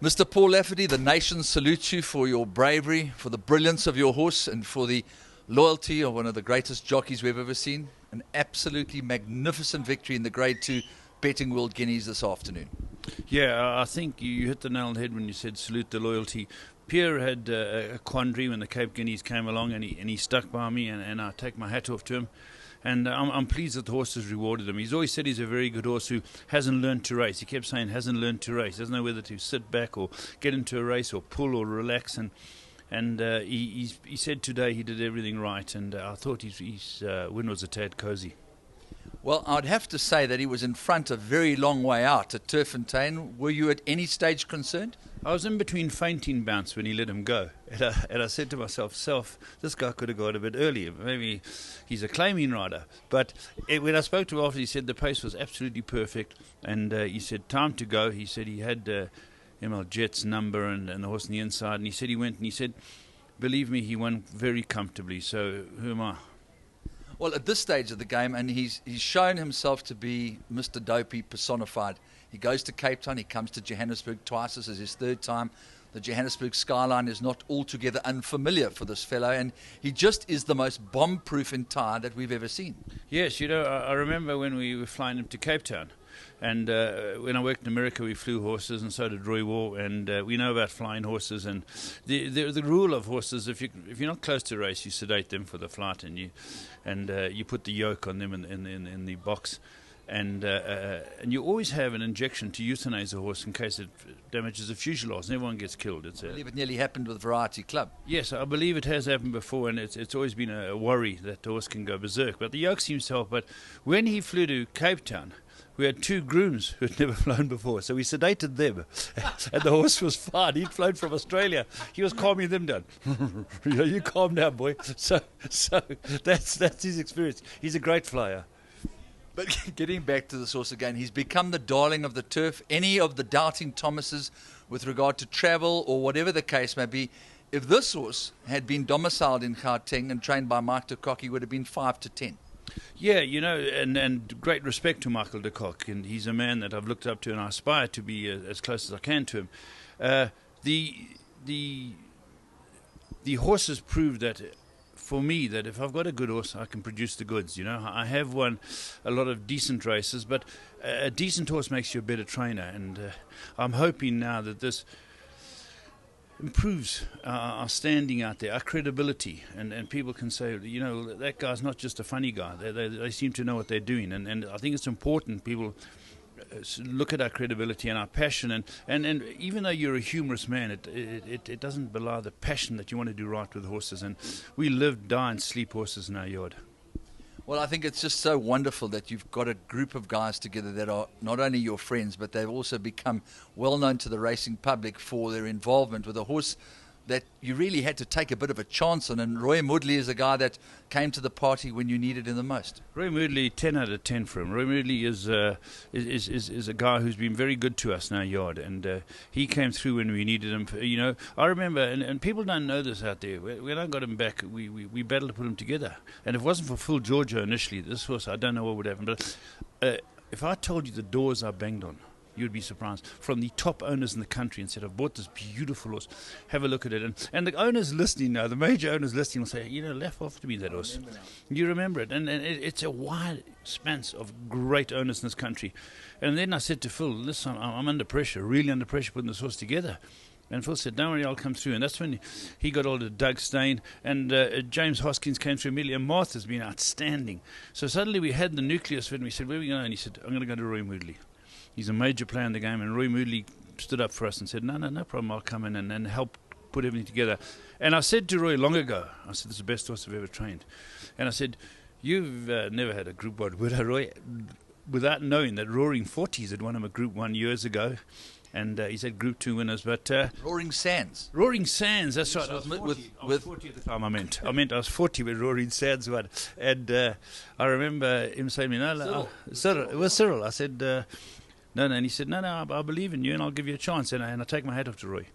Mr. Paul Lafferty, the nation salutes you for your bravery, for the brilliance of your horse, and for the loyalty of one of the greatest jockeys we've ever seen. An absolutely magnificent victory in the Grade 2 Betting World Guineas this afternoon. Yeah, I think you hit the nail on the head when you said salute the loyalty. Pierre had a quandary when the Cape Guineas came along, and he stuck by me, and I take my hat off to him. And I'm pleased that the horse has rewarded him. He's always said he's a very good horse who hasn't learned to race. He kept saying hasn't learned to race. Doesn't know whether to sit back or get into a race or pull or relax. And he said today he did everything right. And I thought his win was a tad cosy. Well, I'd have to say that he was in front a very long way out at Turffontein. Were you at any stage concerned? I was in between fainting bounce when he let him go. And I said to myself, this guy could have got a bit earlier. Maybe he's a claiming rider. But when I spoke to him after, he said the pace was absolutely perfect. And he said, time to go. He said he had ML Jet's number and the horse on the inside. And he said he went and he said, believe me, he won very comfortably. So who am I? Well, at this stage of the game, and he's shown himself to be Mr. Dopey personified. He goes to Cape Town, he comes to Johannesburg twice. This is his third time. The Johannesburg skyline is not altogether unfamiliar for this fellow, and he just is the most bomb-proof entire that we've ever seen. Yes, you know, I remember when we were flying him to Cape Town. And when I worked in America, we flew horses, and so did Roy Waugh, and we know about flying horses. And the rule of horses, if you're not close to a race, you sedate them for the flight, and you put the yoke on them in the box, and you always have an injection to euthanize a horse in case it damages the fuselage, and everyone gets killed. I believe it nearly happened with Variety Club. Yes, I believe it has happened before, and it's always been a worry that the horse can go berserk. But the yoke seems to help. But when he flew to Cape Town, we had two grooms who had never flown before, so we sedated them, and the horse was fine. He'd flown from Australia. He was calming them down. You calm down, boy. So that's his experience. He's a great flyer. But getting back to this horse again, he's become the darling of the turf. Any of the doubting Thomases with regard to travel or whatever the case may be, if this horse had been domiciled in Gauteng and trained by Mike de Kock, he would have been 5 to 10. Yeah, you know, and great respect to Michael de Kock, and he's a man that I've looked up to, and I aspire to be as close as I can to him. The horses proved that, for me, that if I've got a good horse, I can produce the goods. You know, I have won a lot of decent races, but a decent horse makes you a better trainer, and I'm hoping now that this improves our standing out there, our credibility, and people can say, you know, that guy's not just a funny guy. They seem to know what they're doing, and I think it's important people look at our credibility and our passion, and even though you're a humorous man, it doesn't belie the passion that you want to do right with horses, and we live, die and sleep horses in our yard. Well, I think it's just so wonderful that you've got a group of guys together that are not only your friends, but they've also become well known to the racing public for their involvement with a horse that you really had to take a bit of a chance on. And Roy Moodley is a guy that came to the party when you needed him the most. Roy Moodley, 10 out of 10 for him. Roy Moodley is a guy who's been very good to us in our yard, and he came through when we needed him. You know, I remember, and people don't know this out there, when I got him back, we battled to put him together. And if it wasn't for Phil Giorgio initially, this horse, I don't know what would happen. But if I told you the doors I banged on, you'd be surprised. From the top owners in the country, and said, I've bought this beautiful horse, have a look at it. And the owners listening now, the major owners listening will say, you know, left off to be that horse. You remember it. And it's a wide span of great owners in this country. And then I said to Phil, listen, I'm under pressure, really under pressure putting this horse together. And Phil said, don't worry, I'll come through. And that's when he got hold of Doug Stain, and James Hoskins came through immediately, and Martha's been outstanding. So suddenly we had the nucleus of it, and we said, where are we going? And he said, I'm going to go to Roy Moodley. He's a major player in the game, and Roy Moodley stood up for us and said, no problem, I'll come in and help put everything together. And I said to Roy long ago, I said, this is the best horse I've ever trained. And I said, you've never had a Group 1 winner, Roy, without knowing that Roaring 40s had won him a Group 1 years ago. And he's had Group 2 winners, but... Roaring Sands. Roaring Sands, that's right. I was 40 at the time, I was 40 when Roaring Sands won. And I remember him saying to me, Cyril, it was Cyril. I said... No, and he said, no, I believe in you, and I'll give you a chance, and I take my hat off to Roy.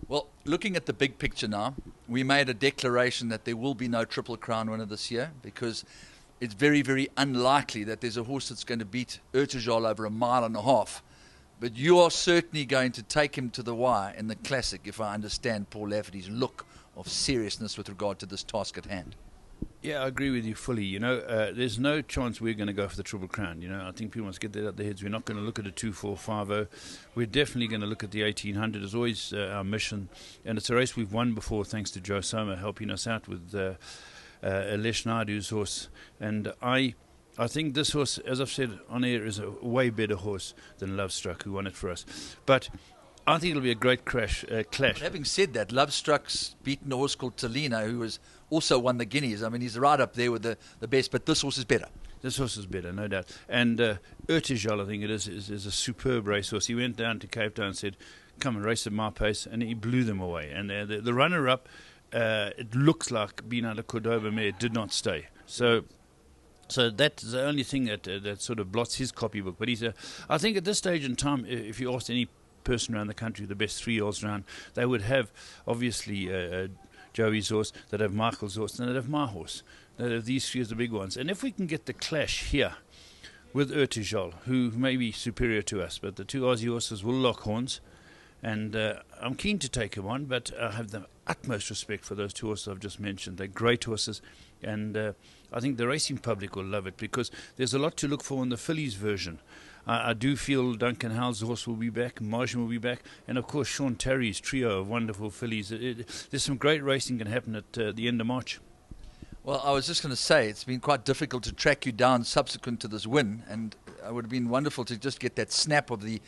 Well, looking at the big picture now, we made a declaration that there will be no Triple Crown winner this year, because it's very, very unlikely that there's a horse that's going to beat Urtejal over a mile and a half But you are certainly going to take him to the wire in the Classic, if I understand Paul Lafferty's look of seriousness with regard to this task at hand. Yeah, I agree with you fully. You know, there's no chance we're going to go for the Triple Crown. You know, I think people must get that out of their heads. We're not going to look at a 2-4-5-0. We're definitely going to look at the 1800. It's always our mission, and it's a race we've won before, thanks to Joe Soma helping us out with Lesh Nadu's horse. And I think this horse, as I've said on air, is a way better horse than Lovestruck, who won it for us. But I think it'll be a great clash. But having said that, Lovestruck's beaten a horse called Tolina, who has also won the Guineas. I mean, he's right up there with the best, but this horse is better. This horse is better, no doubt. And Urtijal, I think it is a superb racehorse. He went down to Cape Town and said, come and race at my pace, and he blew them away. And the runner-up, it looks like being out of Cordoba Mare, did not stay. So that's the only thing that sort of blots his copybook. But I think at this stage in time, if you asked any person around the country, the best 3-year-olds around, they would have, obviously, Joey's horse, they'd have Michael's horse, and they'd have my horse. They'd have these three as the big ones. And if we can get the clash here with Urtijal, who may be superior to us, but the two Aussie horses will lock horns, and I'm keen to take him on, but I have the utmost respect for those two horses I've just mentioned. They're great horses, and I think the racing public will love it, because there's a lot to look for in the fillies version. I do feel Duncan Howell's horse will be back, Martian will be back, and of course Sean Terry's trio of wonderful fillies. There's some great racing going to happen at the end of March. Well, I was just going to say, it's been quite difficult to track you down subsequent to this win, and it would have been wonderful to just get that snap of the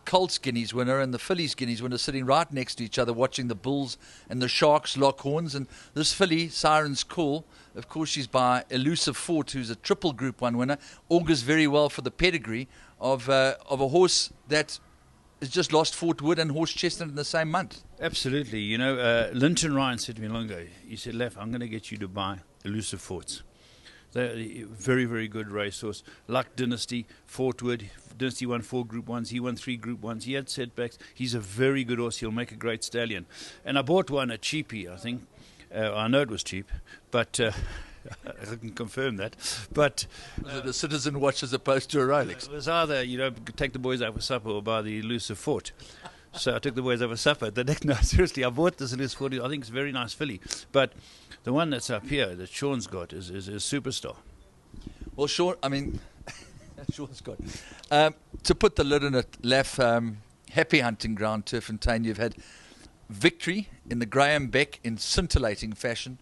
Colts Guineas winner and the Phillies Guineas winner sitting right next to each other, watching the Bulls and the Sharks lock horns. And this filly, Siren's Call, of course she's by Elusive Fort, who's a triple Group 1 winner, augurs very well for the pedigree of a horse that has just lost Fort Wood and Horse Chestnut in the same month. Absolutely. You know, Linton Ryan said to me long ago, he said, Laf, I'm going to get you to buy Elusive Forts. They're a very, very good racehorse. Luck Dynasty, Fort Wood. Dynasty won 4 Group 1s. He won 3 Group 1s. He had setbacks. He's a very good horse. He'll make a great stallion. And I bought one at cheapie, I think. I know it was cheap, but I can confirm that. But was it a Citizen Watch as opposed to a Rolex? It was either, take the boys out for supper or buy the Elusive Fort. So I took the boys over supper. No, seriously, I bought this Elusive Fort. I think it's a very nice filly. But the one that's up here that Sean's got is a superstar. Well, Sean, I mean, Sean's got. To put the lid on it, Laf, happy hunting ground, Turffontein. You've had victory in the Graham Beck in scintillating fashion.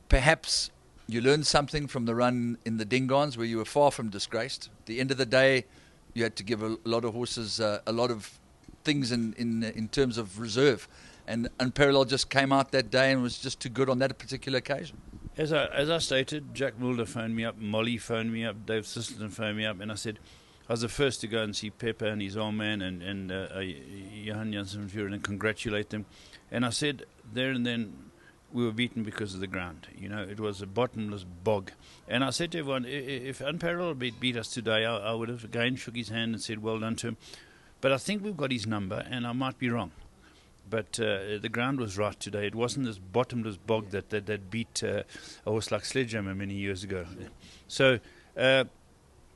Perhaps you learned something from the run in the Dingons, where you were far from disgraced. At the end of the day, you had to give a lot of horses a lot of things in terms of reserve. And Unparalleled just came out that day and was just too good on that particular occasion. As I stated, Jack Mulder phoned me up, Molly phoned me up, Dave Sisterton phoned me up, and I said, I was the first to go and see Pepper and his old man and Johan Janssen and congratulate them. And I said, there and then, we were beaten because of the ground. It was a bottomless bog. And I said to everyone, if Unparalleled beat us today, I would have again shook his hand and said, well done to him. But I think we've got his number, and I might be wrong. But the ground was right today. It wasn't this bottomless bog that beat a horse like Sledgehammer many years ago. So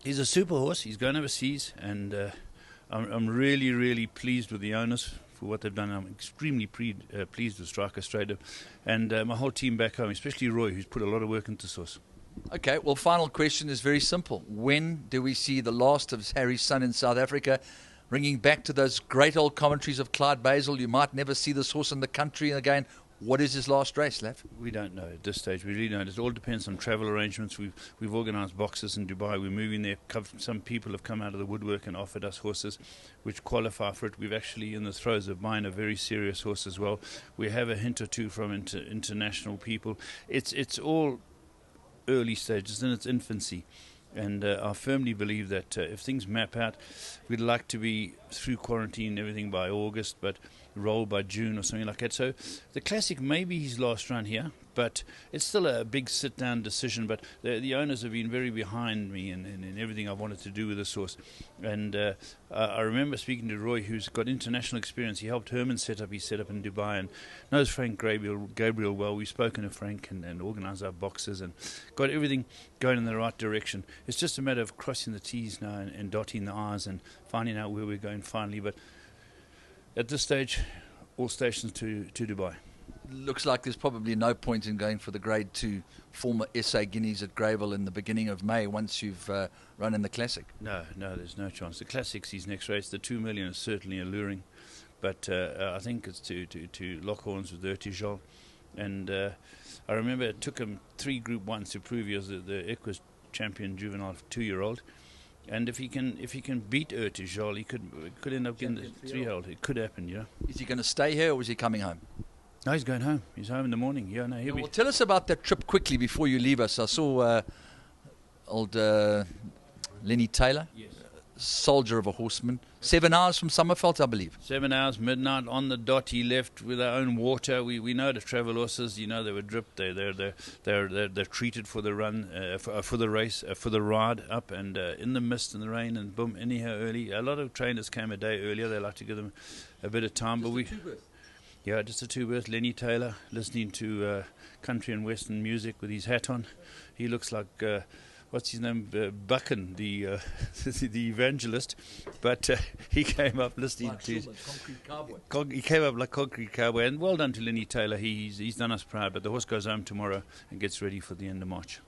he's a super horse. He's going overseas, and I'm really, really pleased with the owners for what they've done. I'm extremely pleased with Striker Strader and my whole team back home, especially Roy, who's put a lot of work into this horse. Okay, well, final question is very simple. When do we see the last of Harry's son in South Africa? Bringing back to those great old commentaries of Clyde Basil, you might never see this horse in the country again. What is his last race, Laf? We don't know at this stage. We really don't. It all depends on travel arrangements. We've organised boxes in Dubai. We're moving there. Some people have come out of the woodwork and offered us horses which qualify for it. We've actually in the throes of buying a very serious horse as well. We have a hint or two from international people. It's all early stages in its infancy. And I firmly believe that if things map out, we'd like to be through quarantine and everything by August, but roll by June or something like that. So the Classic may be his last run here, but it's still a big sit-down decision. But the owners have been very behind me in everything I wanted to do with this horse. And I remember speaking to Roy, who's got international experience. He helped Herman set up his setup in Dubai and knows Frank Gabriel well. We've spoken to Frank and organised our boxes and got everything going in the right direction. It's just a matter of crossing the T's now and dotting the I's and finding out where we're going went finally. But at this stage, all stations to Dubai. Looks like there's probably no point in going for the Grade 2 former SA Guineas at Greyville in the beginning of May once you've run in the Classic. No, there's no chance. The Classic's his next race. The 2 million is certainly alluring, but I think it's to lock horns with Ertijol. And I remember it took him 3 Group 1s to prove he was the Equus champion juvenile 2-year-old. And if he can beat Ertijol, he could end up getting the 3-year-old. It could happen, you know. Is he going to stay here or is he coming home? No, he's going home. He's home in the morning. Yeah, no, he'll be. Well, tell us about that trip quickly before you leave us. I saw old Lenny Taylor, Yes. soldier of a horseman. 7 hours from Summerfelt, I believe. 7 hours, midnight, on the dot. He left with our own water. We know to travel horses. You know, they were dripped. They're treated for the run, for the race, for the ride up, and in the mist and the rain, and boom, anyhow early. A lot of trainers came a day earlier. They like to give them a bit of time, but we. Yeah, just a 2-berth. Lenny Taylor, listening to country and western music with his hat on. He looks like, what's his name, Buchan, the evangelist. But he came up listening to... Concrete Cowboy. He came up like Concrete Cowboy. And well done to Lenny Taylor. He's done us proud. But the horse goes home tomorrow and gets ready for the end of March.